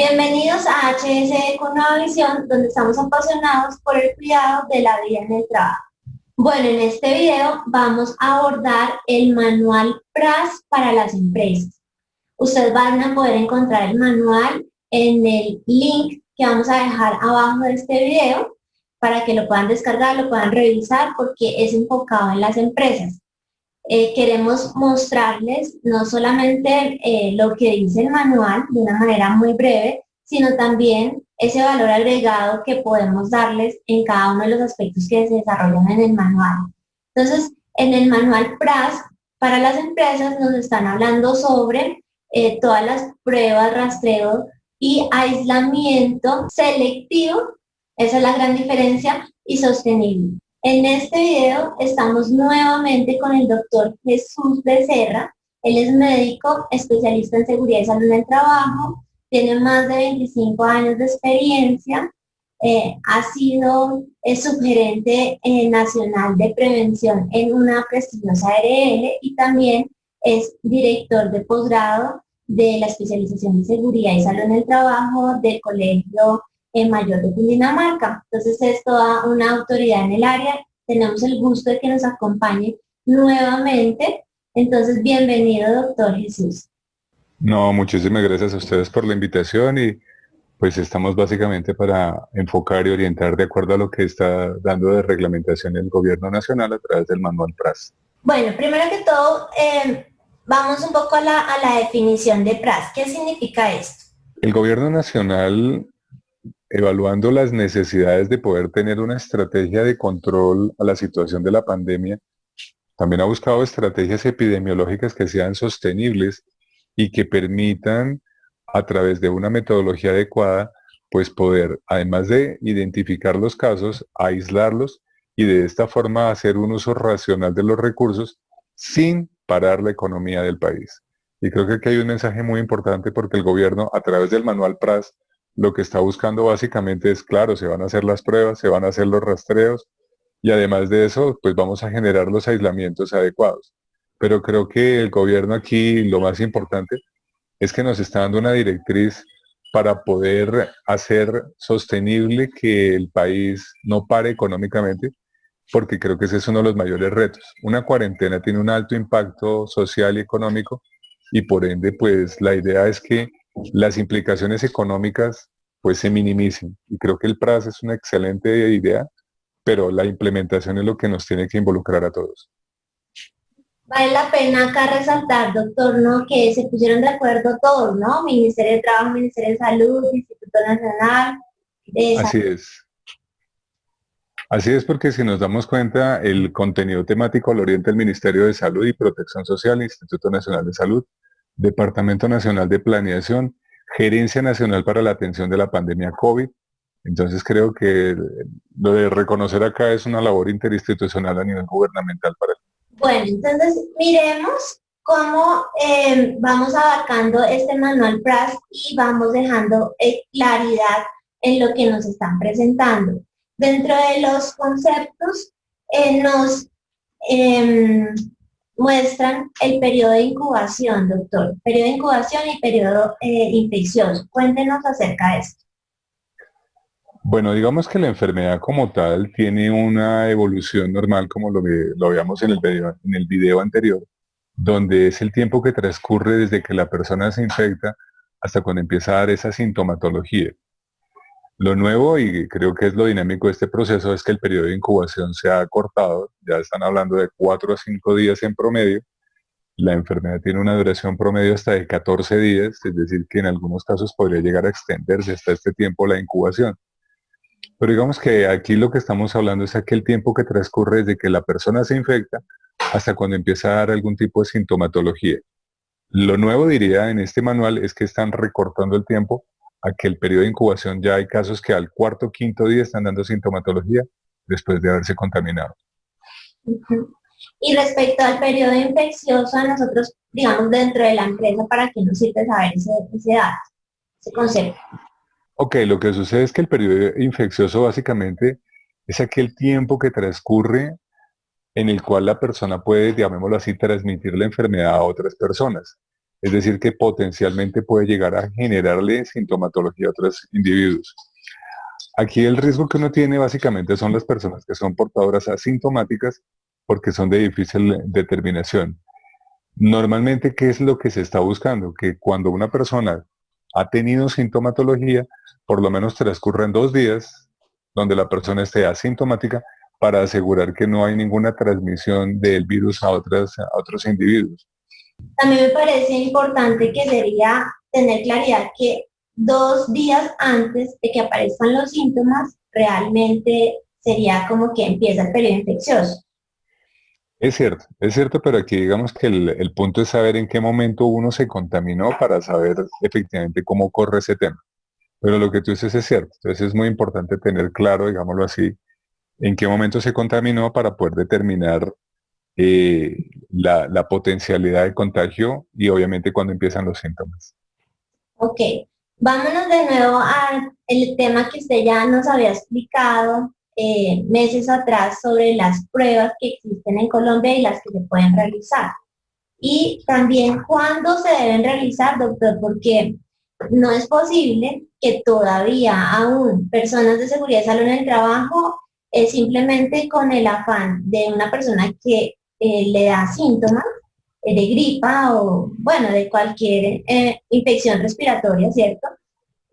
Bienvenidos a HSE con Nueva Visión, donde estamos apasionados por el cuidado de la vida en el trabajo. Bueno, en este video vamos a abordar el manual PRAS para las empresas. Ustedes van a poder encontrar el manual en el link que vamos a dejar abajo de este video para que lo puedan descargar, lo puedan revisar porque es enfocado en las empresas. Queremos mostrarles no solamente lo que dice el manual de una manera muy breve, sino también ese valor agregado que podemos darles en cada uno de los aspectos que se desarrollan en el manual. Entonces, en el manual PRAS para las empresas nos están hablando sobre todas las pruebas, rastreo y aislamiento selectivo, esa es la gran diferencia, y sostenible. En este video estamos nuevamente con el doctor Jesús Becerra. Él es médico, especialista en seguridad y salud en el trabajo, tiene más de 25 años de experiencia, ha sido subgerente nacional de prevención en una prestigiosa ARL y también es director de posgrado de la especialización de seguridad y salud en el trabajo del Colegio Mayor de Cundinamarca. Entonces es toda una autoridad en el área. Tenemos el gusto de que nos acompañe nuevamente. Entonces, bienvenido, doctor Jesús. No, muchísimas gracias a ustedes por la invitación y pues estamos básicamente para enfocar y orientar de acuerdo a lo que está dando de reglamentación el gobierno nacional a través del manual PRAS. Bueno, primero que todo, vamos un poco a la definición de PRAS. ¿Qué significa esto? El gobierno nacional, evaluando las necesidades de poder tener una estrategia de control a la situación de la pandemia, también ha buscado estrategias epidemiológicas que sean sostenibles y que permitan, a través de una metodología adecuada, pues poder, además de identificar los casos, aislarlos y de esta forma hacer un uso racional de los recursos sin parar la economía del país. Y creo que aquí hay un mensaje muy importante porque el gobierno, a través del manual PRAS, lo que está buscando básicamente es, claro, se van a hacer las pruebas, se van a hacer los rastreos y además de eso, pues vamos a generar los aislamientos adecuados. Pero creo que el gobierno aquí, lo más importante, es que nos está dando una directriz para poder hacer sostenible que el país no pare económicamente, porque creo que ese es uno de los mayores retos. Una cuarentena tiene un alto impacto social y económico y por ende, pues la idea es que las implicaciones económicas pues se minimicen. Y creo que el PRAS es una excelente idea, pero la implementación es lo que nos tiene que involucrar a todos. Vale la pena acá resaltar, doctor, ¿no? Que se pusieron de acuerdo todos, ¿no? Ministerio de Trabajo, Ministerio de Salud, Instituto Nacional de Salud. Así es. Así es porque si nos damos cuenta, el contenido temático lo orienta el Ministerio de Salud y Protección Social, Instituto Nacional de Salud, Departamento Nacional de Planeación, Gerencia Nacional para la Atención de la Pandemia COVID. Entonces creo que lo de reconocer acá es una labor interinstitucional a nivel gubernamental para el... Bueno, entonces miremos cómo vamos abarcando este manual PRAS y vamos dejando claridad en lo que nos están presentando. Dentro de los conceptos nos muestran el periodo de incubación, doctor. Periodo de incubación y periodo infeccioso. Cuéntenos acerca de esto. Bueno, digamos que la enfermedad como tal tiene una evolución normal como lo veíamos en el video anterior, donde es el tiempo que transcurre desde que la persona se infecta hasta cuando empieza a dar esa sintomatología. Lo nuevo, y creo que es lo dinámico de este proceso, es que el periodo de incubación se ha acortado, ya están hablando de 4 a 5 días en promedio. La enfermedad tiene una duración promedio hasta de 14 días, es decir, que en algunos casos podría llegar a extenderse hasta este tiempo la incubación. Pero digamos que aquí lo que estamos hablando es aquel tiempo que transcurre desde que la persona se infecta hasta cuando empieza a dar algún tipo de sintomatología. Lo nuevo, diría, en este manual es que están recortando el tiempo a que el periodo de incubación ya hay casos que al cuarto o quinto día están dando sintomatología después de haberse contaminado. Y respecto al periodo infeccioso, a nosotros, digamos, dentro de la empresa, ¿para qué nos sirve saber ese dato, ese concepto? Ok, lo que sucede es que el periodo infeccioso básicamente es aquel tiempo que transcurre en el cual la persona puede, llamémoslo así, transmitir la enfermedad a otras personas. Es decir, que potencialmente puede llegar a generarle sintomatología a otros individuos. Aquí el riesgo que uno tiene básicamente son las personas que son portadoras asintomáticas porque son de difícil determinación. Normalmente, ¿qué es lo que se está buscando? Que cuando una persona ha tenido sintomatología, por lo menos transcurran 2 días donde la persona esté asintomática para asegurar que no hay ninguna transmisión del virus a otros individuos. También me parece importante que sería tener claridad que 2 días antes de que aparezcan los síntomas, realmente sería como que empieza el periodo infeccioso. Es cierto, pero aquí digamos que el punto es saber en qué momento uno se contaminó para saber efectivamente cómo corre ese tema. Pero lo que tú dices es cierto, entonces es muy importante tener claro, digámoslo así, en qué momento se contaminó para poder determinar la potencialidad de contagio y obviamente cuando empiezan los síntomas. Ok, vámonos de nuevo al tema que usted ya nos había explicado meses atrás sobre las pruebas que existen en Colombia y las que se pueden realizar. Y también cuándo se deben realizar, doctor, porque no es posible que todavía aún personas de seguridad y salud en el trabajo, simplemente con el afán de una persona que le da síntomas de gripa o, bueno, de cualquier infección respiratoria, ¿cierto?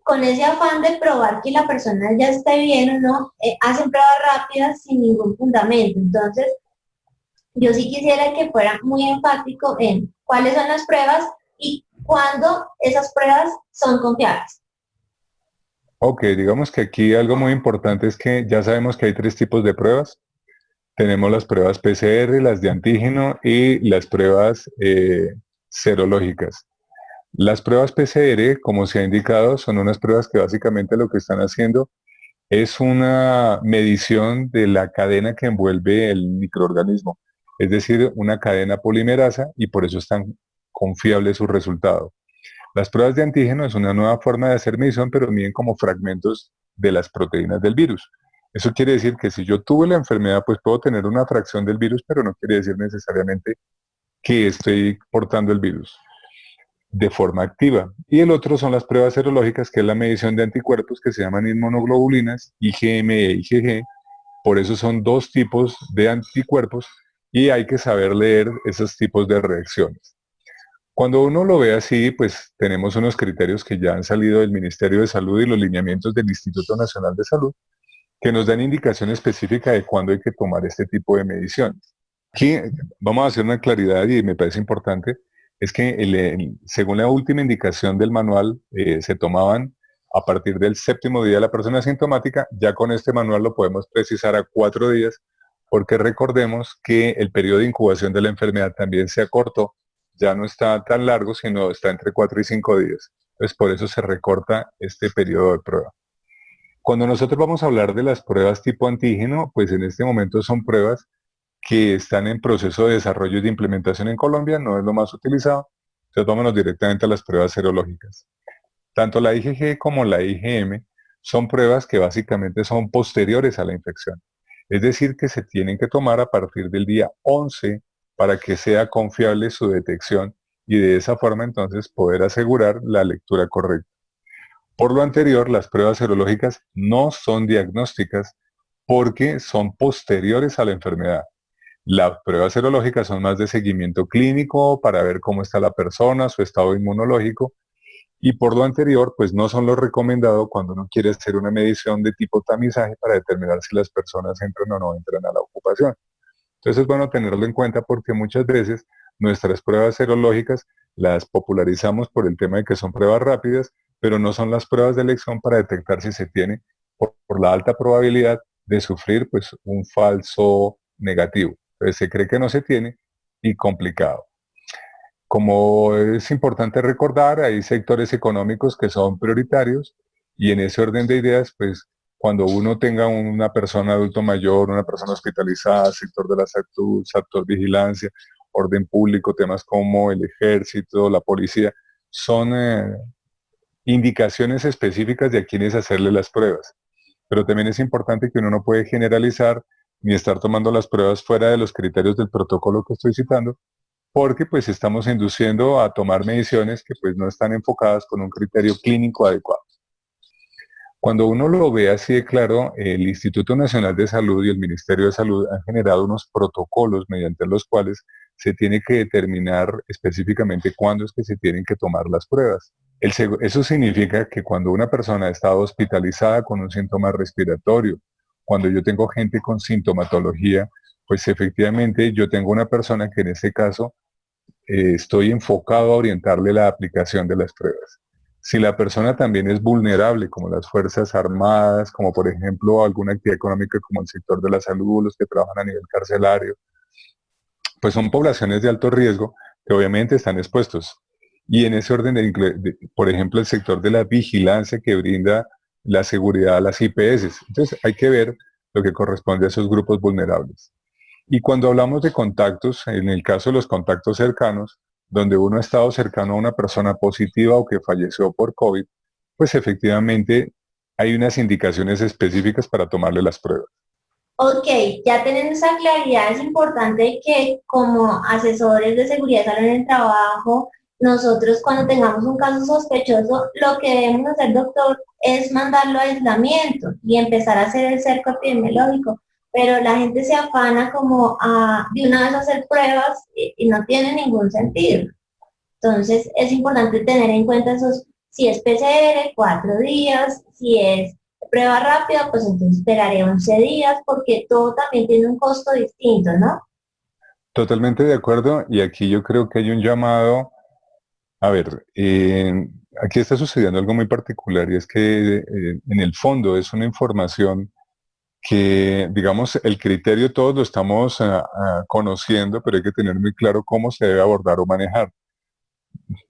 Con ese afán de probar que la persona ya esté bien o no, hacen pruebas rápidas sin ningún fundamento. Entonces, yo sí quisiera que fuera muy enfático en cuáles son las pruebas y cuándo esas pruebas son confiables. Ok, digamos que aquí algo muy importante es que ya sabemos que hay 3 tipos de pruebas. Tenemos las pruebas PCR, las de antígeno y las pruebas serológicas. Las pruebas PCR, como se ha indicado, son unas pruebas que básicamente lo que están haciendo es una medición de la cadena que envuelve el microorganismo, es decir, una cadena polimerasa y por eso es tan confiable su resultado. Las pruebas de antígeno es una nueva forma de hacer medición, pero miden como fragmentos de las proteínas del virus. Eso quiere decir que si yo tuve la enfermedad, pues puedo tener una fracción del virus, pero no quiere decir necesariamente que estoy portando el virus de forma activa. Y el otro son las pruebas serológicas, que es la medición de anticuerpos que se llaman inmunoglobulinas, IgM e IgG. Por eso son 2 tipos de anticuerpos y hay que saber leer esos tipos de reacciones. Cuando uno lo ve así, pues tenemos unos criterios que ya han salido del Ministerio de Salud y los lineamientos del Instituto Nacional de Salud que nos dan indicación específica de cuándo hay que tomar este tipo de mediciones. Aquí vamos a hacer una claridad y me parece importante, es que según la última indicación del manual, se tomaban a partir del 7.º día de la persona asintomática. Ya con este manual lo podemos precisar a 4 días, porque recordemos que el periodo de incubación de la enfermedad también se acortó, ya no está tan largo, sino está entre 4 y 5 días. Entonces por eso se recorta este periodo de prueba. Cuando nosotros vamos a hablar de las pruebas tipo antígeno, pues en este momento son pruebas que están en proceso de desarrollo y de implementación en Colombia, no es lo más utilizado. Entonces vámonos directamente a las pruebas serológicas. Tanto la IgG como la IgM son pruebas que básicamente son posteriores a la infección. Es decir, que se tienen que tomar a partir del día 11 para que sea confiable su detección y de esa forma entonces poder asegurar la lectura correcta. Por lo anterior, las pruebas serológicas no son diagnósticas porque son posteriores a la enfermedad. Las pruebas serológicas son más de seguimiento clínico para ver cómo está la persona, su estado inmunológico, y por lo anterior, pues no son lo recomendado cuando uno quiere hacer una medición de tipo tamizaje para determinar si las personas entran o no entran a la ocupación. Entonces es bueno tenerlo en cuenta porque muchas veces nuestras pruebas serológicas las popularizamos por el tema de que son pruebas rápidas, pero no son las pruebas de elección para detectar si se tiene por la alta probabilidad de sufrir pues un falso negativo. Entonces se cree que no se tiene y complicado. Como es importante recordar, hay sectores económicos que son prioritarios y en ese orden de ideas, pues cuando uno tenga una persona adulto mayor, una persona hospitalizada, sector de la salud, sector vigilancia, orden público, temas como el ejército, la policía, son indicaciones específicas de a quiénes hacerle las pruebas. Pero también es importante que uno no puede generalizar ni estar tomando las pruebas fuera de los criterios del protocolo que estoy citando, porque pues estamos induciendo a tomar mediciones que pues no están enfocadas con un criterio clínico adecuado. Cuando uno lo ve así de claro, el Instituto Nacional de Salud y el Ministerio de Salud han generado unos protocolos mediante los cuales se tiene que determinar específicamente cuándo es que se tienen que tomar las pruebas. Eso significa que cuando una persona ha estado hospitalizada con un síntoma respiratorio, cuando yo tengo gente con sintomatología, pues efectivamente yo tengo una persona que en este caso estoy enfocado a orientarle la aplicación de las pruebas. Si la persona también es vulnerable, como las Fuerzas Armadas, como por ejemplo alguna actividad económica como el sector de la salud, los que trabajan a nivel carcelario, pues son poblaciones de alto riesgo que obviamente están expuestos. Y en ese orden, por ejemplo, el sector de la vigilancia que brinda la seguridad a las IPS. Entonces hay que ver lo que corresponde a esos grupos vulnerables. Y cuando hablamos de contactos, en el caso de los contactos cercanos, donde uno ha estado cercano a una persona positiva o que falleció por COVID, pues efectivamente hay unas indicaciones específicas para tomarle las pruebas. Ok, ya teniendo esa claridad, es importante que como asesores de seguridad y salud en el trabajo, nosotros cuando tengamos un caso sospechoso, lo que debemos hacer, doctor, es mandarlo a aislamiento y empezar a hacer el cerco epidemiológico. Pero la gente se afana como a de una vez hacer pruebas y no tiene ningún sentido. Entonces es importante tener en cuenta esos, si es PCR, 4 días, si es prueba rápida, pues entonces esperaré 11 días, porque todo también tiene un costo distinto, ¿no? Totalmente de acuerdo, y aquí yo creo que hay un llamado, a ver, aquí está sucediendo algo muy particular y es que en el fondo es una información que, digamos, el criterio todos lo estamos conociendo, pero hay que tener muy claro cómo se debe abordar o manejar.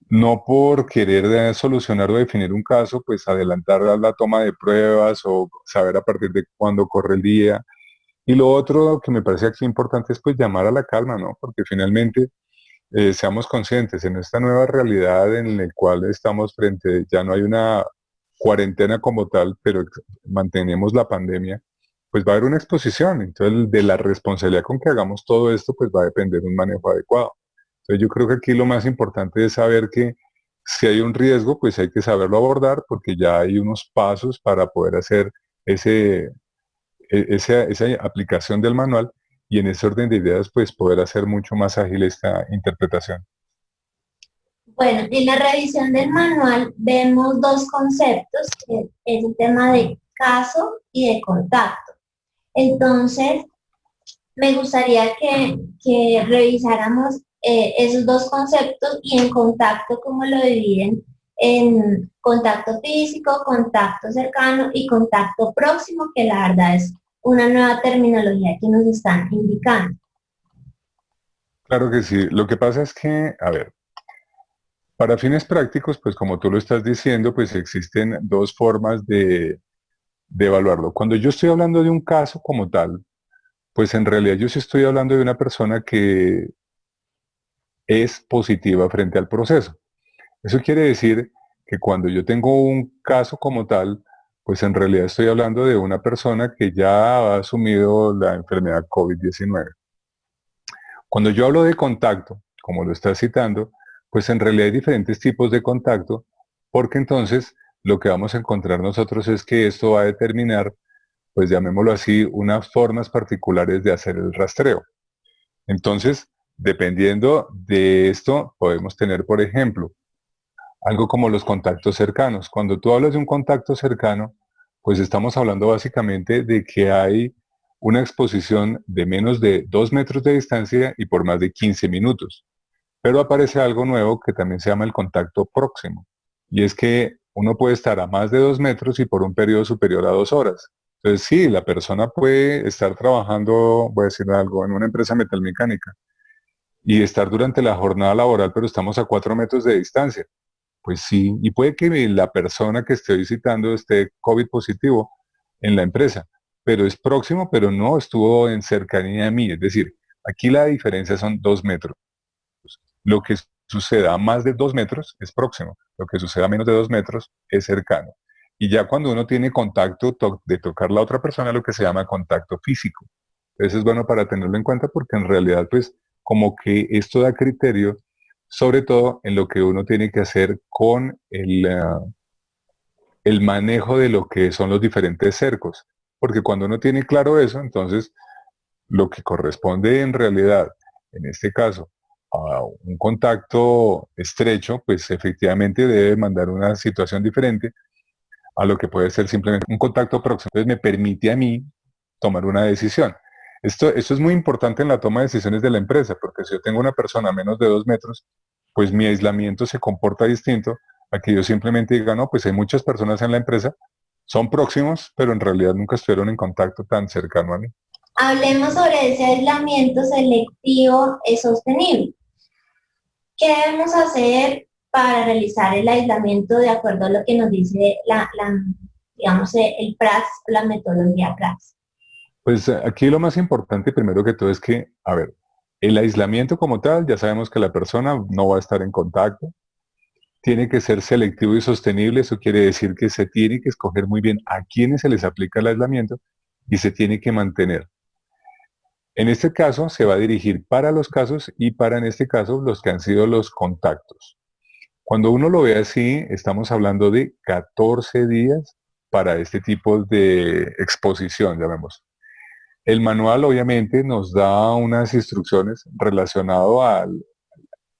No por querer solucionar o definir un caso, pues adelantar la toma de pruebas o saber a partir de cuándo corre el día. Y lo otro que me parece aquí importante es pues llamar a la calma, ¿no? Porque finalmente seamos conscientes en esta nueva realidad en la cual estamos frente, ya no hay una cuarentena como tal, pero mantenemos la pandemia, pues va a haber una exposición. Entonces, de la responsabilidad con que hagamos todo esto, pues va a depender un manejo adecuado. Entonces, yo creo que aquí lo más importante es saber que si hay un riesgo, pues hay que saberlo abordar porque ya hay unos pasos para poder hacer ese, esa aplicación del manual y en ese orden de ideas, pues poder hacer mucho más ágil esta interpretación. Bueno, en la revisión del manual vemos dos conceptos, que es el tema de caso y de contacto. Entonces, me gustaría que revisáramos esos dos conceptos y en contacto, cómo lo dividen en contacto físico, contacto cercano y contacto próximo, que la verdad es una nueva terminología que nos están indicando. Claro que sí. Lo que pasa es que, a ver, para fines prácticos, pues como tú lo estás diciendo, pues existen dos formas de evaluarlo. Cuando yo estoy hablando de un caso como tal, pues en realidad yo sí estoy hablando de una persona que es positiva frente al proceso. Eso quiere decir que cuando yo tengo un caso como tal, pues en realidad estoy hablando de una persona que ya ha asumido la enfermedad COVID-19. Cuando yo hablo de contacto, como lo estás citando, pues en realidad hay diferentes tipos de contacto, porque entonces lo que vamos a encontrar nosotros es que esto va a determinar, pues llamémoslo así, unas formas particulares de hacer el rastreo. Entonces, dependiendo de esto, podemos tener, por ejemplo, algo como los contactos cercanos. Cuando tú hablas de un contacto cercano, pues estamos hablando básicamente de que hay una exposición de menos de 2 metros de distancia y por más de 15 minutos. Pero aparece algo nuevo que también se llama el contacto próximo. Y es que uno puede estar a más de 2 metros y por un periodo superior a 2 horas. Entonces sí, la persona puede estar trabajando, voy a decir algo, en una empresa metalmecánica y estar durante la jornada laboral, pero estamos a 4 metros de distancia. Pues sí, y puede que la persona que esté visitando esté COVID positivo en la empresa, pero es próximo, pero no estuvo en cercanía a mí. Es decir, aquí la diferencia son 2 metros. Lo que suceda a más de 2 metros es próximo, lo que suceda a menos de 2 metros es cercano. Y ya cuando uno tiene contacto de tocar la otra persona, lo que se llama contacto físico. Entonces es bueno para tenerlo en cuenta porque en realidad, pues, como que esto da criterio, sobre todo en lo que uno tiene que hacer con el manejo de lo que son los diferentes cercos. Porque cuando uno tiene claro eso, entonces lo que corresponde en realidad, en este caso, a un contacto estrecho, pues efectivamente debe mandar una situación diferente a lo que puede ser simplemente un contacto próximo. Entonces me permite a mí tomar una decisión. Esto es muy importante en la toma de decisiones de la empresa, porque si yo tengo una persona a menos de 2 metros, pues mi aislamiento se comporta distinto a que yo simplemente diga, no, pues hay muchas personas en la empresa, son próximos, pero en realidad nunca estuvieron en contacto tan cercano a mí. Hablemos sobre ese aislamiento selectivo sostenible. ¿Qué debemos hacer para realizar el aislamiento de acuerdo a lo que nos dice digamos, el PRAS, la metodología PRAS? Pues aquí lo más importante primero que todo es que, a ver, el aislamiento como tal, ya sabemos que la persona no va a estar en contacto, tiene que ser selectivo y sostenible, eso quiere decir que se tiene que escoger muy bien a quiénes se les aplica el aislamiento y se tiene que mantener. En este caso se va a dirigir para los casos y para en este caso los que han sido los contactos. Cuando uno lo ve así, estamos hablando de 14 días para este tipo de exposición, llamemos. El manual obviamente nos da unas instrucciones relacionado a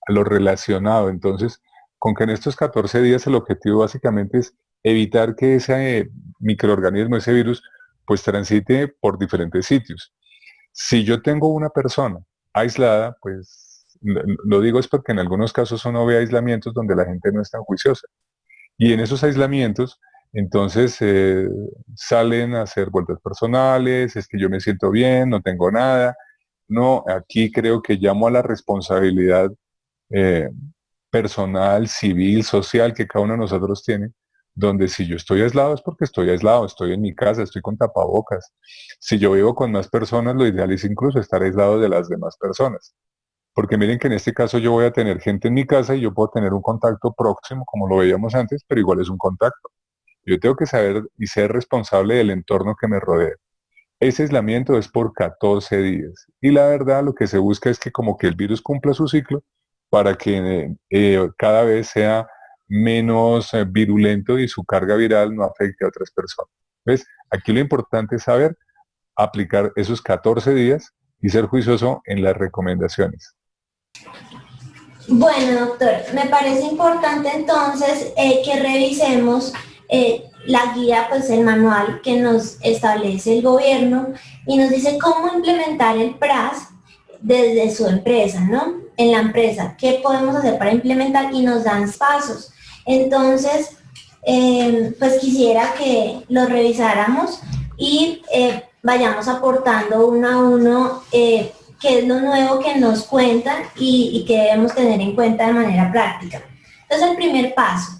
lo relacionado. Entonces, con que en estos 14 días el objetivo básicamente es evitar que ese microorganismo, ese virus, pues transite por diferentes sitios. Si yo tengo una persona aislada, pues lo digo es porque en algunos casos uno ve aislamientos donde la gente no es tan juiciosa. Y en esos aislamientos, entonces salen a hacer vueltas personales, es que yo me siento bien, no tengo nada. No, aquí creo que llamo a la responsabilidad eh, personal, civil, social que cada uno de nosotros tiene, donde si yo estoy aislado es porque estoy aislado, estoy en mi casa, estoy con tapabocas. Si yo vivo con más personas, lo ideal es incluso estar aislado de las demás personas. Porque miren que en este caso yo voy a tener gente en mi casa y yo puedo tener un contacto próximo, como lo veíamos antes, pero igual es un contacto. Yo tengo que saber y ser responsable del entorno que me rodea. Ese aislamiento es por 14 días. Y la verdad lo que se busca es que como que el virus cumpla su ciclo para que cada vez sea menos virulento y su carga viral no afecte a otras personas. ¿Ves? Aquí lo importante es saber aplicar esos 14 días y ser juicioso en las recomendaciones. Bueno, doctor, me parece importante entonces que revisemos la guía, pues el manual que nos establece el gobierno y nos dice cómo implementar el PRAS desde su empresa, ¿no? En la empresa, ¿qué podemos hacer para implementar? Y nos dan pasos. Entonces, pues quisiera que lo revisáramos y vayamos aportando uno a uno qué es lo nuevo que nos cuentan y que debemos tener en cuenta de manera práctica. Entonces, el primer paso.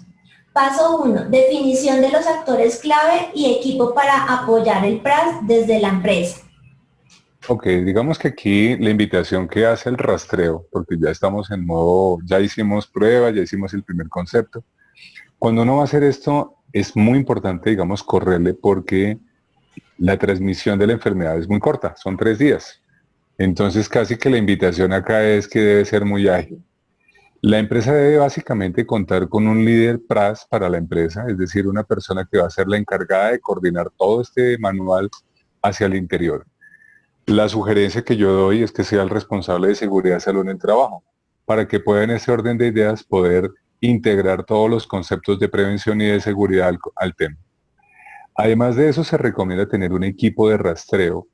Paso 1, definición de los actores clave y equipo para apoyar el PRAS desde la empresa. Ok, digamos que aquí la invitación que hace el rastreo, porque ya estamos en modo, ya hicimos pruebas, ya hicimos el primer concepto. Cuando uno va a hacer esto, es muy importante, digamos, correrle porque la transmisión de la enfermedad es muy corta, son 3 días. Entonces casi que la invitación acá es que debe ser muy ágil. La empresa debe básicamente contar con un líder PRAS para la empresa, es decir, una persona que va a ser la encargada de coordinar todo este manual hacia el interior. La sugerencia que yo doy es que sea el responsable de seguridad y salud en el trabajo, para que pueda en ese orden de ideas poder integrar todos los conceptos de prevención y de seguridad al tema. Además de eso, se recomienda tener un equipo de rastreo.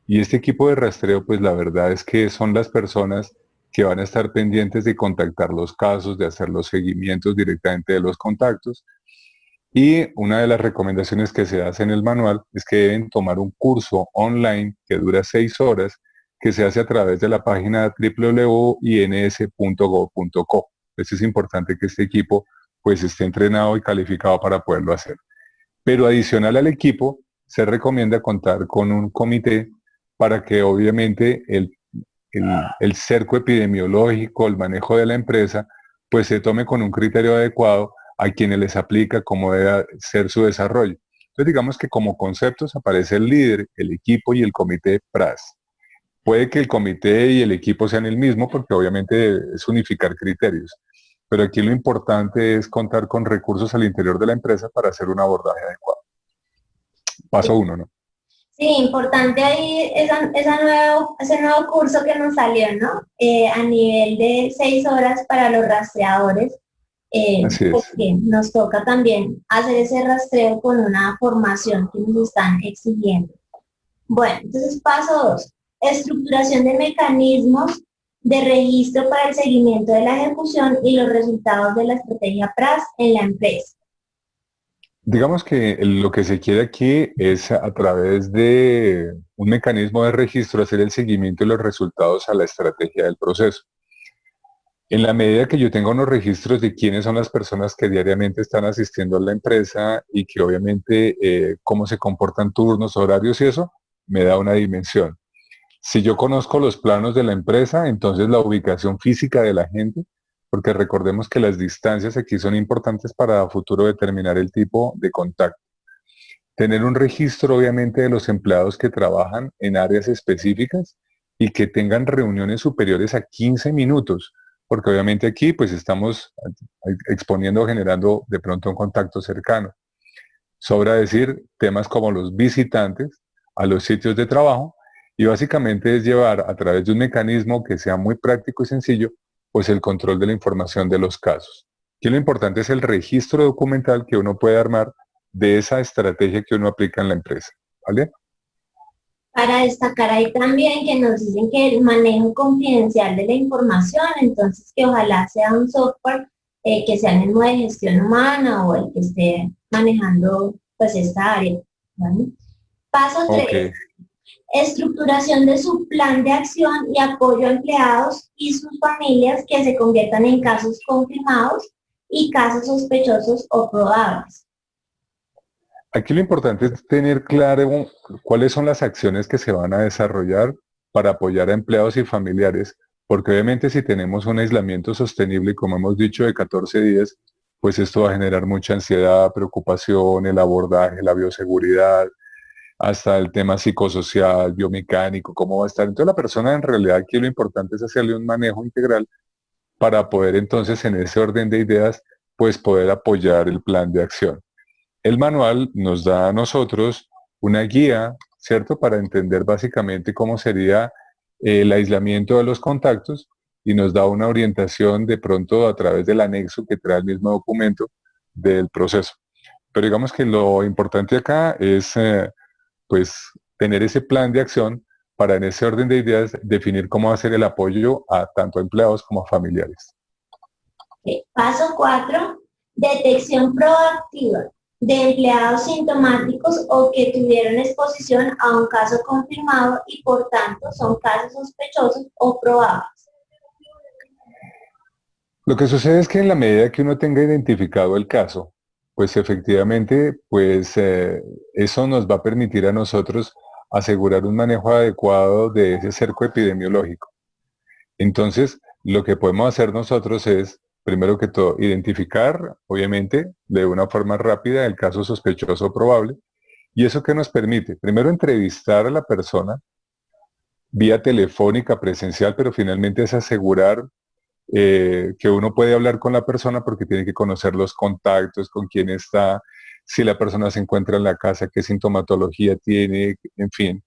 Y este equipo de rastreo, pues la verdad es que son las personas que van a estar pendientes de contactar los casos, de hacer los seguimientos directamente de los contactos. Y una de las recomendaciones que se hace en el manual es que deben tomar un curso online que dura 6 horas, que se hace a través de la página www.ins.gov.co. Entonces es importante que este equipo pues esté entrenado y calificado para poderlo hacer. Pero adicional al equipo, se recomienda contar con un comité para que obviamente el cerco epidemiológico, el manejo de la empresa, pues se tome con un criterio adecuado a quienes les aplica cómo debe ser su desarrollo. Entonces digamos que como conceptos aparece el líder, el equipo y el comité PRAS. Puede que el comité y el equipo sean el mismo, porque obviamente es unificar criterios. Pero aquí lo importante es contar con recursos al interior de la empresa para hacer un abordaje adecuado. Paso uno, ¿no? Sí, importante ahí ese nuevo curso que nos salió, ¿no? A nivel de 6 horas para los rastreadores, Así es. porque nos toca también hacer ese rastreo con una formación que nos están exigiendo. Bueno, entonces paso 2, estructuración de mecanismos de registro para el seguimiento de la ejecución y los resultados de la estrategia PRAS en la empresa. Digamos que lo que se quiere aquí es a través de un mecanismo de registro hacer el seguimiento y los resultados a la estrategia del proceso. En la medida que yo tenga unos registros de quiénes son las personas que diariamente están asistiendo a la empresa y que obviamente cómo se comportan turnos, horarios y eso, me da una dimensión. Si yo conozco los planos de la empresa, entonces la ubicación física de la gente, porque recordemos que las distancias aquí son importantes para a futuro determinar el tipo de contacto. Tener un registro obviamente de los empleados que trabajan en áreas específicas y que tengan reuniones superiores a 15 minutos, porque obviamente aquí pues estamos exponiendo o generando de pronto un contacto cercano. Sobra decir temas como los visitantes a los sitios de trabajo y básicamente es llevar a través de un mecanismo que sea muy práctico y sencillo, pues el control de la información de los casos. Aquí lo importante es el registro documental que uno puede armar de esa estrategia que uno aplica en la empresa, ¿vale? Para destacar ahí también que nos dicen que el manejo confidencial de la información, entonces que ojalá sea un software que sea el mismo de gestión humana o el que esté manejando pues esta área. ¿Vale? Paso Ok. 3, estructuración de su plan de acción y apoyo a empleados y sus familias que se conviertan en casos confirmados y casos sospechosos o probables. Aquí lo importante es tener claro cuáles son las acciones que se van a desarrollar para apoyar a empleados y familiares, porque obviamente si tenemos un aislamiento sostenible, como hemos dicho, de 14 días, pues esto va a generar mucha ansiedad, preocupación, el abordaje, la bioseguridad, hasta el tema psicosocial, biomecánico, cómo va a estar. Entonces la persona en realidad aquí lo importante es hacerle un manejo integral para poder entonces en ese orden de ideas, pues poder apoyar el plan de acción. El manual nos da a nosotros una guía, ¿cierto? Para entender básicamente cómo sería el aislamiento de los contactos y nos da una orientación de pronto a través del anexo que trae el mismo documento del proceso. Pero digamos que lo importante acá es pues tener ese plan de acción para en ese orden de ideas definir cómo hacer el apoyo a tanto empleados como a familiares. Paso 4, detección proactiva de empleados sintomáticos o que tuvieron exposición a un caso confirmado y por tanto son casos sospechosos o probables. Lo que sucede es que en la medida que uno tenga identificado el caso, pues efectivamente, pues eso nos va a permitir a nosotros asegurar un manejo adecuado de ese cerco epidemiológico. Entonces, lo que podemos hacer nosotros es, primero que todo, identificar, obviamente, de una forma rápida el caso sospechoso o probable. ¿Y eso qué nos permite? Primero, entrevistar a la persona vía telefónica, presencial, pero finalmente es asegurar que uno puede hablar con la persona porque tiene que conocer los contactos, con quién está, si la persona se encuentra en la casa, qué sintomatología tiene, en fin,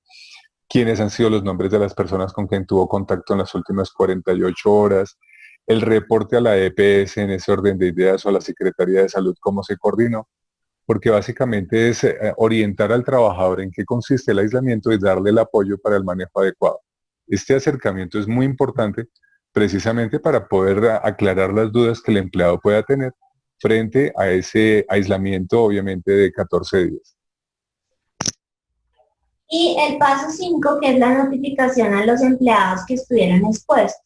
quiénes han sido los nombres de las personas con quien tuvo contacto en las últimas 48 horas, el reporte a la EPS en ese orden de ideas o a la Secretaría de Salud, cómo se coordinó, porque básicamente es orientar al trabajador en qué consiste el aislamiento y darle el apoyo para el manejo adecuado. Este acercamiento es muy importante precisamente para poder aclarar las dudas que el empleado pueda tener frente a ese aislamiento, obviamente, de 14 días. Y el paso 5, que es la notificación a los empleados que estuvieron expuestos.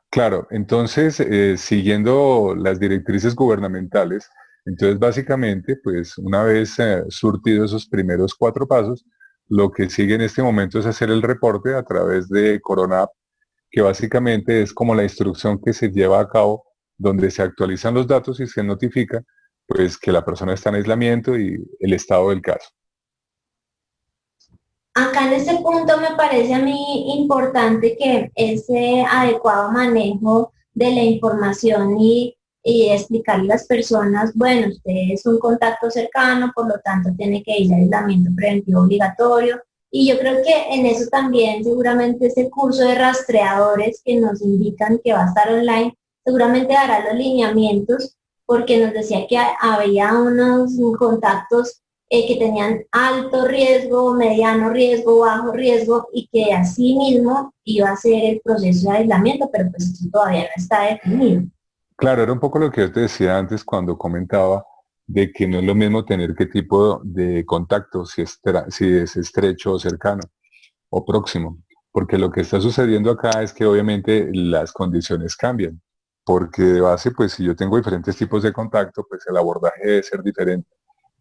Claro, entonces, siguiendo las directrices gubernamentales, entonces básicamente, pues una vez surtido esos primeros 4 pasos, lo que sigue en este momento es hacer el reporte a través de Corona, que básicamente es como la instrucción que se lleva a cabo, donde se actualizan los datos y se notifica, pues que la persona está en aislamiento y el estado del caso. Acá en este punto me parece a mí importante que ese adecuado manejo de la información y explicarle a las personas, bueno, usted es un contacto cercano, por lo tanto tiene que ir a aislamiento preventivo obligatorio. Y yo creo que en eso también seguramente ese curso de rastreadores que nos indican que va a estar online, seguramente dará los lineamientos, porque nos decía que había unos contactos que tenían alto riesgo, mediano riesgo, bajo riesgo y que así mismo iba a ser el proceso de aislamiento, pero pues eso todavía no está definido. Claro, era un poco lo que yo te decía antes cuando comentaba de que no es lo mismo tener qué tipo de contacto, si es estrecho o cercano o próximo, porque lo que está sucediendo acá es que obviamente las condiciones cambian, porque de base, pues si yo tengo diferentes tipos de contacto, pues el abordaje debe ser diferente,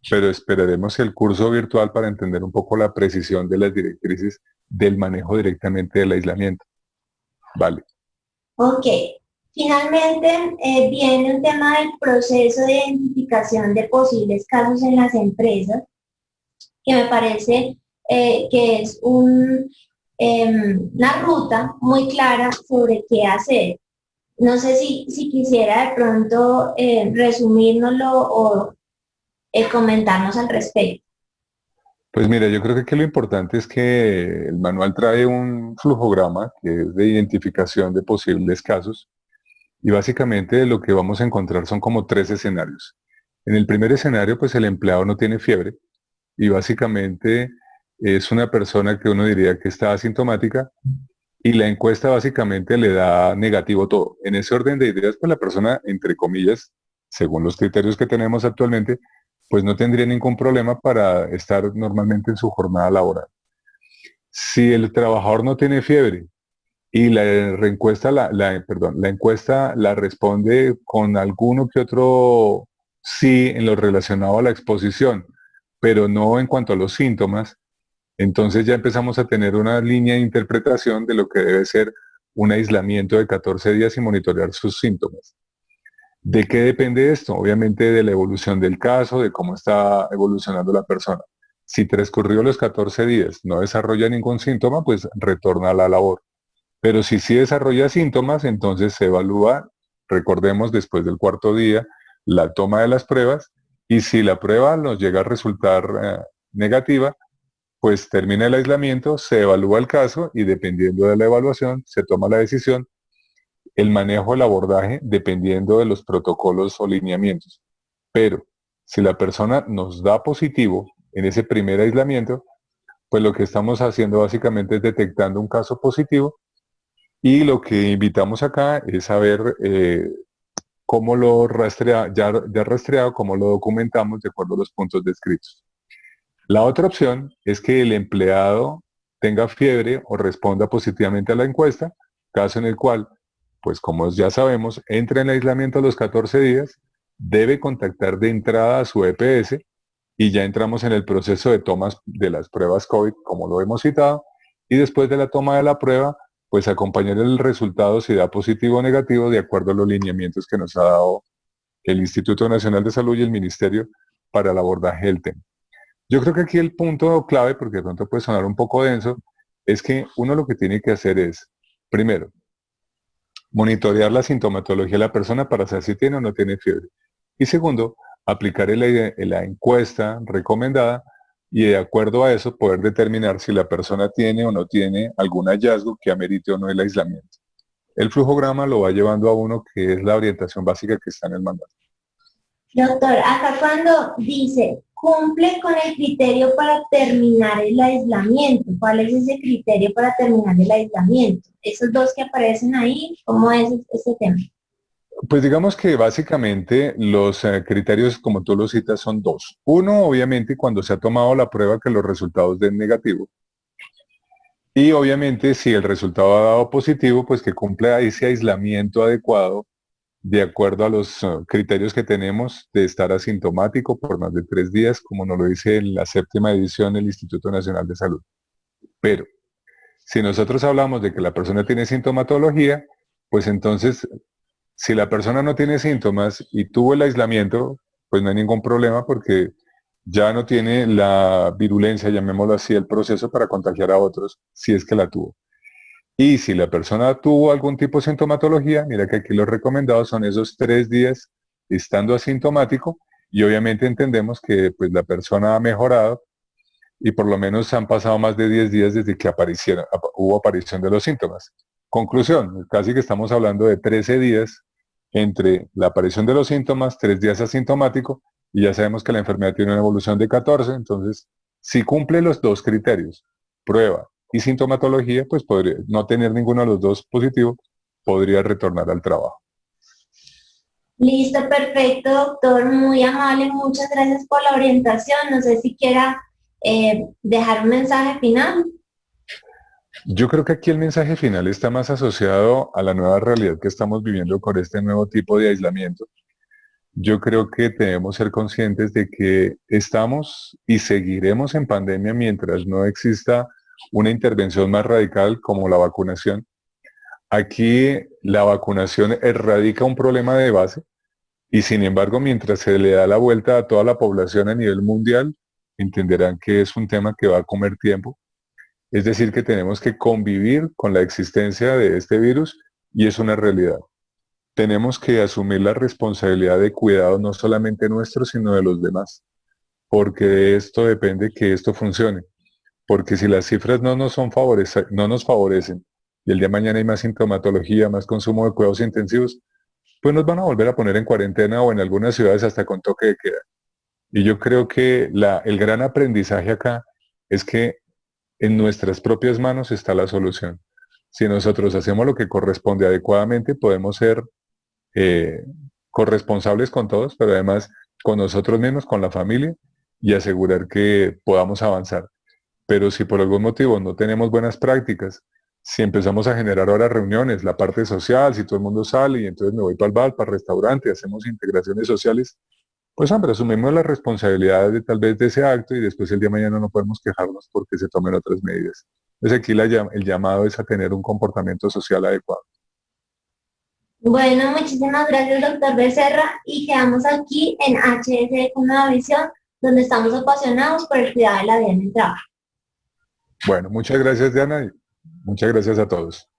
pero esperaremos el curso virtual para entender un poco la precisión de las directrices del manejo directamente del aislamiento. Vale. Ok, finalmente viene un tema del proceso de identificación de posibles casos en las empresas, que me parece que es una ruta muy clara sobre qué hacer. No sé si quisiera de pronto resumírnoslo o comentarnos al respecto. Pues mira, yo creo que aquí lo importante es que el manual trae un flujograma que es de identificación de posibles casos y básicamente lo que vamos a encontrar son como tres escenarios. En el primer escenario, pues el empleado no tiene fiebre y básicamente es una persona que uno diría que está asintomática y la encuesta básicamente le da negativo todo. En ese orden de ideas, pues la persona, entre comillas, según los criterios que tenemos actualmente, pues no tendría ningún problema para estar normalmente en su jornada laboral. Si el trabajador no tiene fiebre y la encuesta la responde con alguno que otro sí en lo relacionado a la exposición, pero no en cuanto a los síntomas, entonces ya empezamos a tener una línea de interpretación de lo que debe ser un aislamiento de 14 días y monitorear sus síntomas. ¿De qué depende esto? Obviamente de la evolución del caso, de cómo está evolucionando la persona. Si transcurrió los 14 días, no desarrolla ningún síntoma, pues retorna a la labor. Pero si sí desarrolla síntomas, entonces se evalúa, recordemos, después del cuarto día, la toma de las pruebas y si la prueba nos llega a resultar negativa, pues termina el aislamiento, se evalúa el caso y dependiendo de la evaluación se toma la decisión, el manejo, el abordaje, dependiendo de los protocolos o lineamientos. Pero si la persona nos da positivo en ese primer aislamiento, pues lo que estamos haciendo básicamente es detectando un caso positivo y lo que invitamos acá es saber cómo lo ya rastreado, cómo lo documentamos de acuerdo a los puntos descritos. La otra opción es que el empleado tenga fiebre o responda positivamente a la encuesta, caso en el cual, pues como ya sabemos, entra en aislamiento a los 14 días, debe contactar de entrada a su EPS y ya entramos en el proceso de tomas de las pruebas COVID, como lo hemos citado, y después de la toma de la prueba, pues acompañar el resultado si da positivo o negativo de acuerdo a los lineamientos que nos ha dado el Instituto Nacional de Salud y el Ministerio para el abordaje del tema. Yo creo que aquí el punto clave, porque de pronto puede sonar un poco denso, es que uno lo que tiene que hacer es, primero, monitorear la sintomatología de la persona para saber si tiene o no tiene fiebre. Y segundo, aplicar la encuesta recomendada y de acuerdo a eso poder determinar si la persona tiene o no tiene algún hallazgo que amerite o no el aislamiento. El flujograma lo va llevando a uno que es la orientación básica que está en el mandato. Doctor, acá cuando dice cumple con el criterio para terminar el aislamiento, ¿cuál es ese criterio para terminar el aislamiento? Esos dos que aparecen ahí, ¿cómo es ese tema? Pues digamos que básicamente los criterios, como tú lo citas, son dos. Uno, obviamente, cuando se ha tomado la prueba que los resultados den negativo. Y obviamente, si el resultado ha dado positivo, pues que cumpla ese aislamiento adecuado de acuerdo a los criterios que tenemos de estar asintomático por más de 3 días, como nos lo dice en la séptima edición del Instituto Nacional de Salud. Pero si nosotros hablamos de que la persona tiene sintomatología, pues entonces si la persona no tiene síntomas y tuvo el aislamiento, pues no hay ningún problema porque ya no tiene la virulencia, llamémoslo así, el proceso para contagiar a otros, si es que la tuvo. Y si la persona tuvo algún tipo de sintomatología, mira que aquí los recomendados son esos 3 días estando asintomático, y obviamente entendemos que pues la persona ha mejorado y por lo menos han pasado más de 10 días desde que hubo aparición de los síntomas. Conclusión, casi que estamos hablando de 13 días entre la aparición de los síntomas, 3 días asintomático, y ya sabemos que la enfermedad tiene una evolución de 14, entonces si cumple los dos criterios, prueba y sintomatología, pues podría no tener ninguno de los dos positivo, podría retornar al trabajo. Listo, perfecto, doctor, muy amable, muchas gracias por la orientación. No sé si quiera dejar un mensaje final. Yo creo que aquí el mensaje final está más asociado a la nueva realidad que estamos viviendo con este nuevo tipo de aislamiento. Yo creo que debemos ser conscientes de que estamos y seguiremos en pandemia mientras no exista una intervención más radical como la vacunación. Aquí la vacunación erradica un problema de base y sin embargo mientras se le da la vuelta a toda la población a nivel mundial, entenderán que es un tema que va a comer tiempo. Es decir, que tenemos que convivir con la existencia de este virus y es una realidad. Tenemos que asumir la responsabilidad de cuidado no solamente nuestro, sino de los demás, porque de esto depende que esto funcione. Porque si las cifras no nos favorecen y el día de mañana hay más sintomatología, más consumo de cuidados intensivos, pues nos van a volver a poner en cuarentena o en algunas ciudades hasta con toque de queda. Y yo creo que el gran aprendizaje acá es que en nuestras propias manos está la solución. Si nosotros hacemos lo que corresponde adecuadamente, podemos ser eh, corresponsables con todos, pero además con nosotros mismos, con la familia, y asegurar que podamos avanzar. Pero si por algún motivo no tenemos buenas prácticas, si empezamos a generar ahora reuniones, la parte social, si todo el mundo sale y entonces me voy para el bar, para el restaurante, hacemos integraciones sociales, pues hombre, asumimos las responsabilidades de tal vez de ese acto y después el día de mañana no podemos quejarnos porque se tomen otras medidas. Entonces aquí el llamado es a tener un comportamiento social adecuado. Bueno, muchísimas gracias, doctor Becerra, y quedamos aquí en HS con Nueva Visión, donde estamos apasionados por el cuidado de la vida en el trabajo. Bueno, muchas gracias Diana y muchas gracias a todos.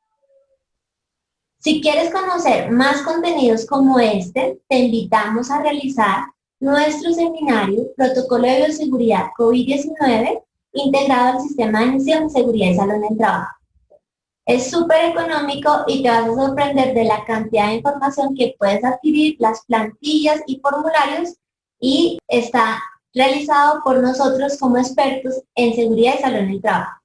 Si quieres conocer más contenidos como este, te invitamos a realizar nuestro seminario Protocolo de Bioseguridad COVID-19 integrado al Sistema de Gestión, Seguridad y Salud en el Trabajo. Es súper económico y te vas a sorprender de la cantidad de información que puedes adquirir, las plantillas y formularios, y está realizado por nosotros como expertos en seguridad y salud en el trabajo.